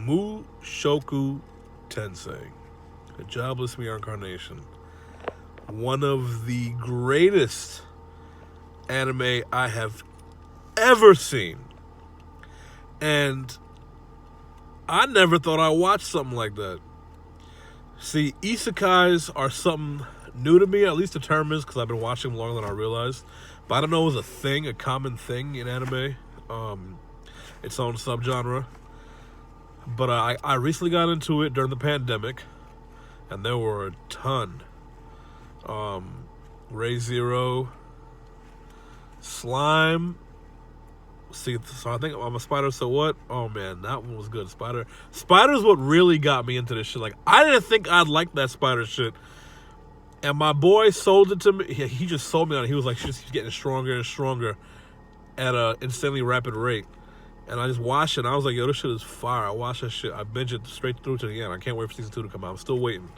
Mushoku Tensei, a jobless reincarnation. One of the greatest anime I have ever seen. And I never thought I'd watch something like that. See, isekais are something new to me, at least the term is, because I've been watching them longer than I realized. But I don't know it was a thing, a common thing in anime. Its own subgenre. But I recently got into it during the pandemic, and there were a ton. Ray Zero, Slime. See, so I think I'm a spider. So what? Oh man, that one was good. Spider's what really got me into this shit. Like, I didn't think I'd like that spider shit, and my boy sold it to me. He just sold me on it. He was like, she's getting stronger and stronger at an insanely rapid rate. And I just watched it, and I was like, yo, this shit is fire. I watched that shit. I binged it straight through to the end. I can't wait for season 2 to come out. I'm still waiting.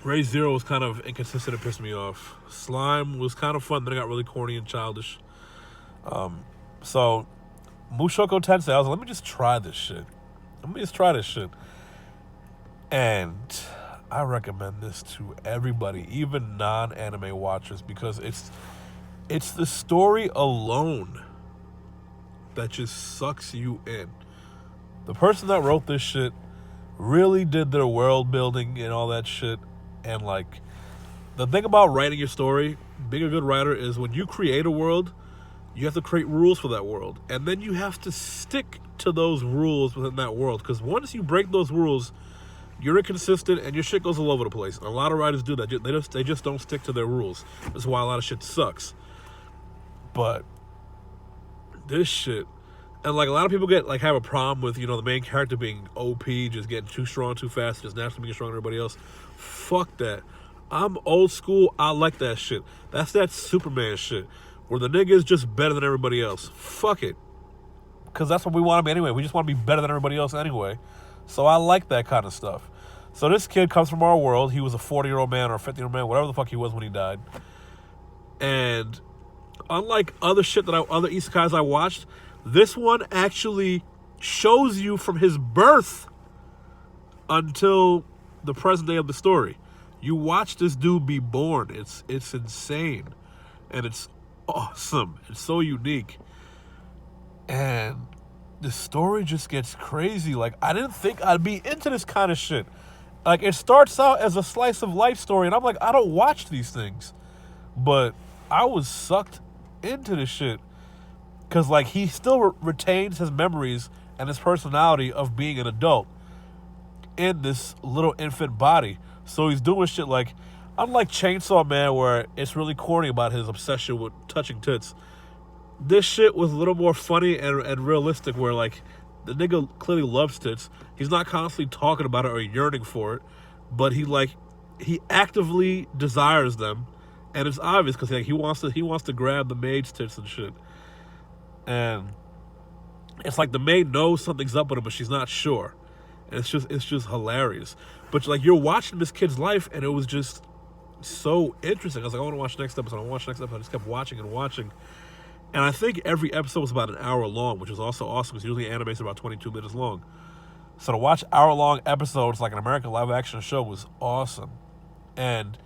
Ray Zero was kind of inconsistent and pissed me off. Slime was kind of fun, then it got really corny and childish. So, Mushoku Tensei, I was like, let me just try this shit. And I recommend this to everybody, even non-anime watchers, because it's the story alone that just sucks you in. The person that wrote this shit really did their world building and all that shit. And like, the thing about writing your story, being a good writer, is when you create a world, you have to create rules for that world. And then you have to stick to those rules within that world. Because once you break those rules, you're inconsistent and your shit goes all over the place. And a lot of writers do that. They just don't stick to their rules. That's why a lot of shit sucks. But this shit, and like a lot of people have a problem with, the main character being OP, just getting too strong too fast, just naturally being stronger than everybody else. Fuck that. I'm old school. I like that shit. That's that Superman shit, where the nigga is just better than everybody else. Fuck it. Because that's what we want to be anyway. We just want to be better than everybody else anyway. So I like that kind of stuff. So this kid comes from our world. He was a 40-year-old man or a 50-year-old man, whatever the fuck he was when he died. And unlike other shit other isekais I watched, this one actually shows you from his birth until the present day of the story. You watch this dude be born. It's insane. And it's awesome. It's so unique. And the story just gets crazy. Like, I didn't think I'd be into this kind of shit. Like, it starts out as a slice of life story, and I'm like, I don't watch these things. But I was sucked into this shit. Because, like, he still retains his memories and his personality of being an adult in this little infant body. So he's doing shit like, unlike Chainsaw Man, where it's really corny about his obsession with touching tits, this shit was a little more funny and realistic, where, like, the nigga clearly loves tits. He's not constantly talking about it or yearning for it, but he actively desires them, and it's obvious because he wants to grab the maid's tits and shit. And it's like the maid knows something's up with him, but she's not sure. And it's just hilarious. But like, you're watching this kid's life, and it was just so interesting. I was like, I want to watch the next episode. I just kept watching and watching. And I think every episode was about an hour long, which was also awesome, because usually animes are about 22 minutes long. So to watch hour-long episodes like an American live-action show was awesome. And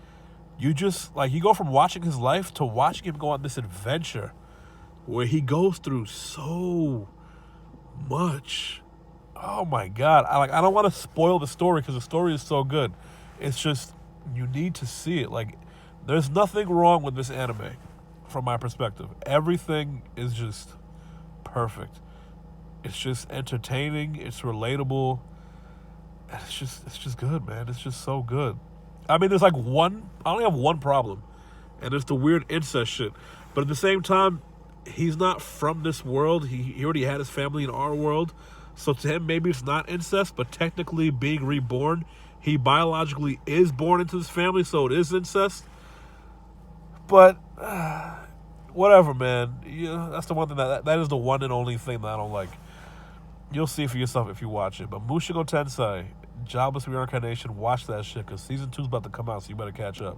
you just, like, you go from watching his life to watching him go on this adventure where he goes through so much. Oh my God. I don't want to spoil the story because the story is so good. It's just, you need to see it. Like, there's nothing wrong with this anime from my perspective. Everything is just perfect. It's just entertaining. It's relatable. And it's just good, man. It's just so good. I mean, I only have one problem, and it's the weird incest shit. But at the same time, he's not from this world. He already had his family in our world. So to him, maybe it's not incest, but technically being reborn, he biologically is born into this family, so it is incest. But whatever, man. That's the one thing that is the one and only thing that I don't like. You'll see for yourself if you watch it. But Mushoku Tensei, Jobless Reincarnation, watch that shit, because season 2 is about to come out, so you better catch up.